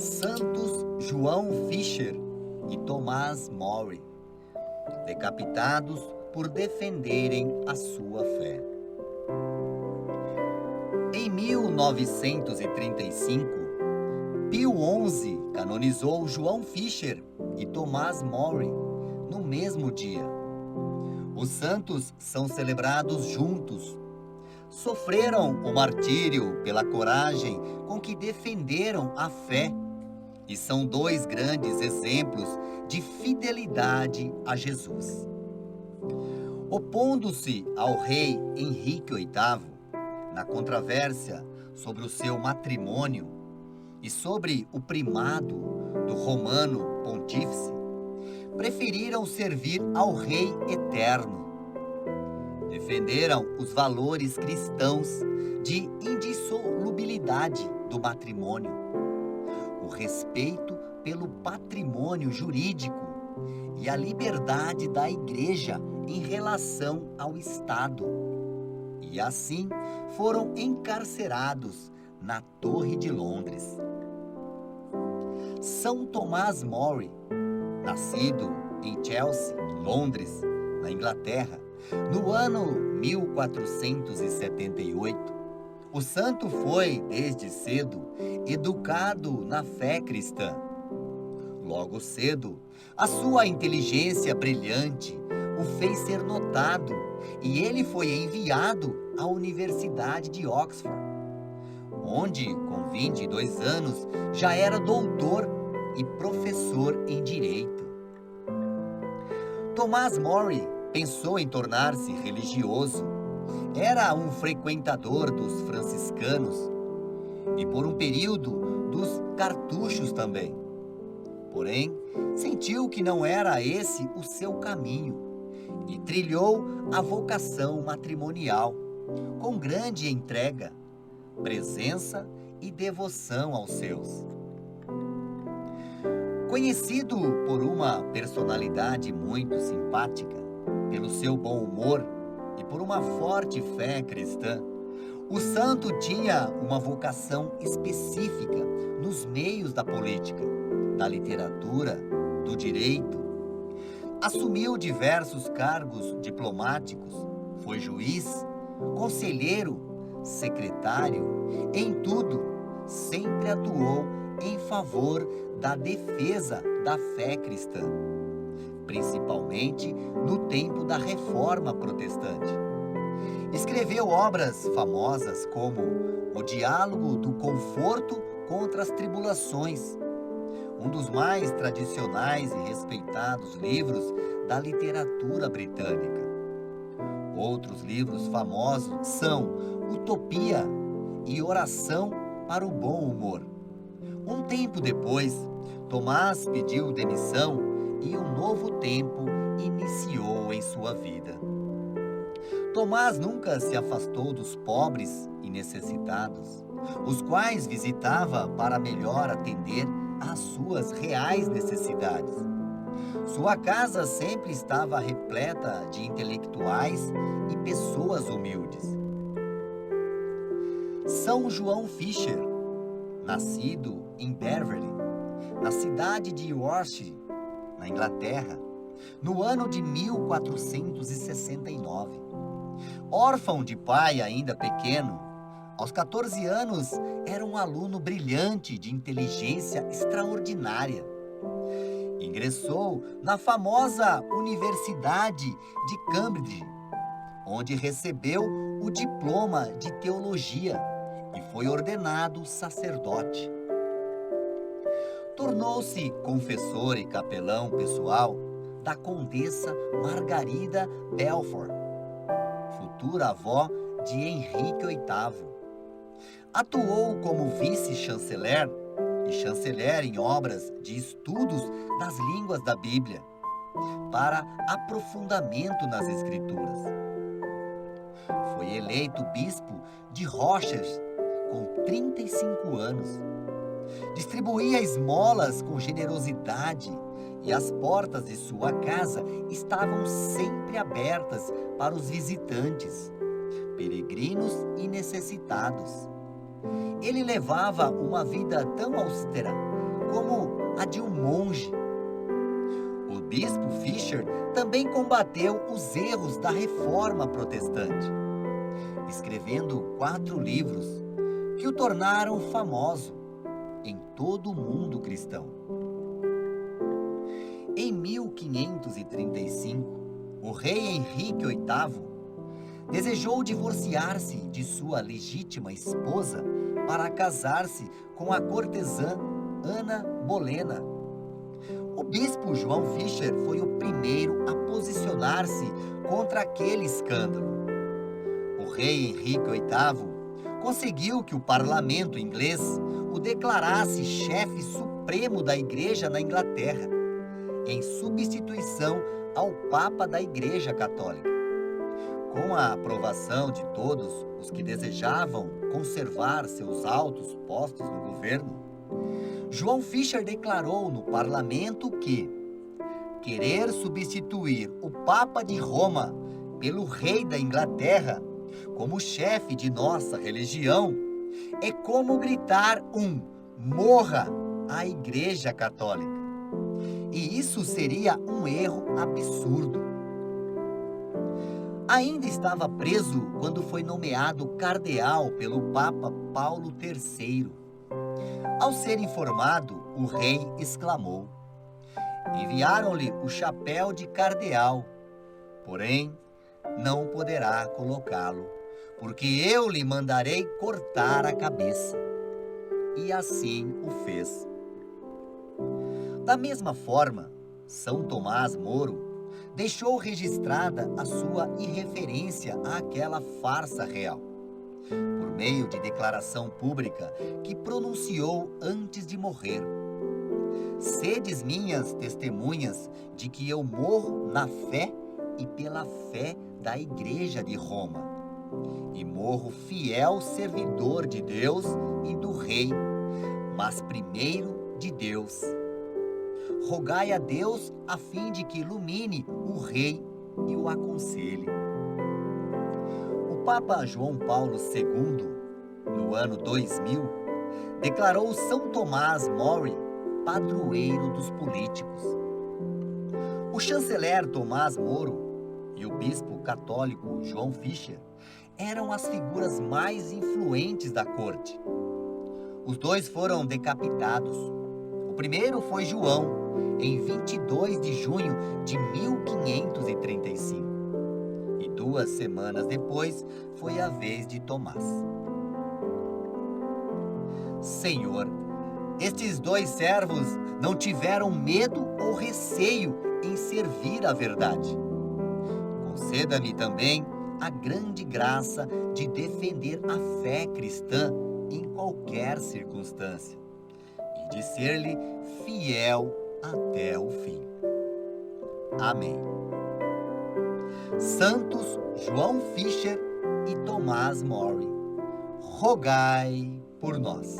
Santos João Fisher e Tomás Mori, decapitados por defenderem a sua fé. Em 1935, Pio XI canonizou João Fisher e Tomás Mori no mesmo dia. Os santos são celebrados juntos. Sofreram o martírio pela coragem com que defenderam a fé e são dois grandes exemplos de fidelidade a Jesus. Opondo-se ao rei Henrique VIII, na controvérsia sobre o seu matrimônio e sobre o primado do romano pontífice, preferiram servir ao Rei Eterno. Defenderam os valores cristãos de indissolubilidade do matrimônio, o respeito pelo patrimônio jurídico e a liberdade da Igreja em relação ao Estado. E assim foram encarcerados na Torre de Londres. São Tomás Mori, nascido em Chelsea, Londres, na Inglaterra, no ano 1478, o santo foi, desde cedo, educado na fé cristã. Logo cedo, a sua inteligência brilhante o fez ser notado e ele foi enviado à Universidade de Oxford, onde, com 22 anos, já era doutor e professor em Direito. Tomás Mori pensou em tornar-se religioso. Era um frequentador dos franciscanos e, por um período, dos cartuchos também. Porém, sentiu que não era esse o seu caminho e trilhou a vocação matrimonial com grande entrega, presença e devoção aos seus. Conhecido por uma personalidade muito simpática, pelo seu bom humor e por uma forte fé cristã, o santo tinha uma vocação específica nos meios da política, da literatura, do direito. Assumiu diversos cargos diplomáticos, foi juiz, conselheiro, secretário, em tudo, sempre atuou em favor da defesa da fé cristã, principalmente no tempo da Reforma Protestante. Escreveu obras famosas como O Diálogo do Conforto contra as Tribulações, um dos mais tradicionais e respeitados livros da literatura britânica. Outros livros famosos são Utopia e Oração para o Bom Humor. Um tempo depois, Tomás pediu demissão e um novo tempo iniciou em sua vida. Tomás nunca se afastou dos pobres e necessitados, os quais visitava para melhor atender às suas reais necessidades. Sua casa sempre estava repleta de intelectuais e pessoas humildes. São João Fisher, nascido em Beverley, na cidade de Yorkshire, na Inglaterra, no ano de 1469. Órfão de pai ainda pequeno, aos 14 anos era um aluno brilhante de inteligência extraordinária. Ingressou na famosa Universidade de Cambridge, onde recebeu o diploma de teologia e foi ordenado sacerdote. Tornou-se confessor e capelão pessoal da Condessa Margarida Belfort, futura avó de Henrique VIII. Atuou como vice-chanceler e chanceler em obras de estudos das línguas da Bíblia, para aprofundamento nas Escrituras. Foi eleito bispo de Rochester com 35 anos. Distribuía esmolas com generosidade e as portas de sua casa estavam sempre abertas para os visitantes, peregrinos e necessitados. Ele levava uma vida tão austera como a de um monge. O bispo Fisher também combateu os erros da Reforma Protestante, escrevendo 4 livros que o tornaram famoso em todo o mundo cristão. Em 1535, o rei Henrique VIII desejou divorciar-se de sua legítima esposa para casar-se com a cortesã Ana Bolena. O bispo João Fisher foi o primeiro a posicionar-se contra aquele escândalo. O rei Henrique VIII conseguiu que o parlamento inglês o declarasse chefe supremo da igreja na Inglaterra, em substituição ao Papa da Igreja Católica. Com a aprovação de todos os que desejavam conservar seus altos postos no governo, João Fisher declarou no parlamento que querer substituir o Papa de Roma pelo rei da Inglaterra como chefe de nossa religião é como gritar morra à Igreja Católica. E isso seria um erro absurdo. Ainda estava preso quando foi nomeado cardeal pelo Papa Paulo III. Ao ser informado, o rei exclamou: enviaram-lhe o chapéu de cardeal, porém não poderá colocá-lo, porque eu lhe mandarei cortar a cabeça. E assim o fez. Da mesma forma, São Tomás Moro deixou registrada a sua irreferência àquela farsa real, por meio de declaração pública que pronunciou antes de morrer: sedes minhas testemunhas de que eu morro na fé e pela fé da Igreja de Roma, e morro fiel servidor de Deus e do Rei, mas primeiro de Deus. Rogai a Deus a fim de que ilumine o Rei e o aconselhe. O Papa João Paulo II, no ano 2000, declarou São Tomás More padroeiro dos políticos. O chanceler Tomás Moro e o bispo católico João Fisher eram as figuras mais influentes da corte. Os dois foram decapitados. O primeiro foi João, em 22 de junho de 1535. E 2 semanas depois foi a vez de Tomás. Senhor, estes 2 servos não tiveram medo ou receio em servir a verdade. Conceda-me também a grande graça de defender a fé cristã em qualquer circunstância e de ser-lhe fiel até o fim. Amém. Santos João Fisher e Tomás More, rogai por nós.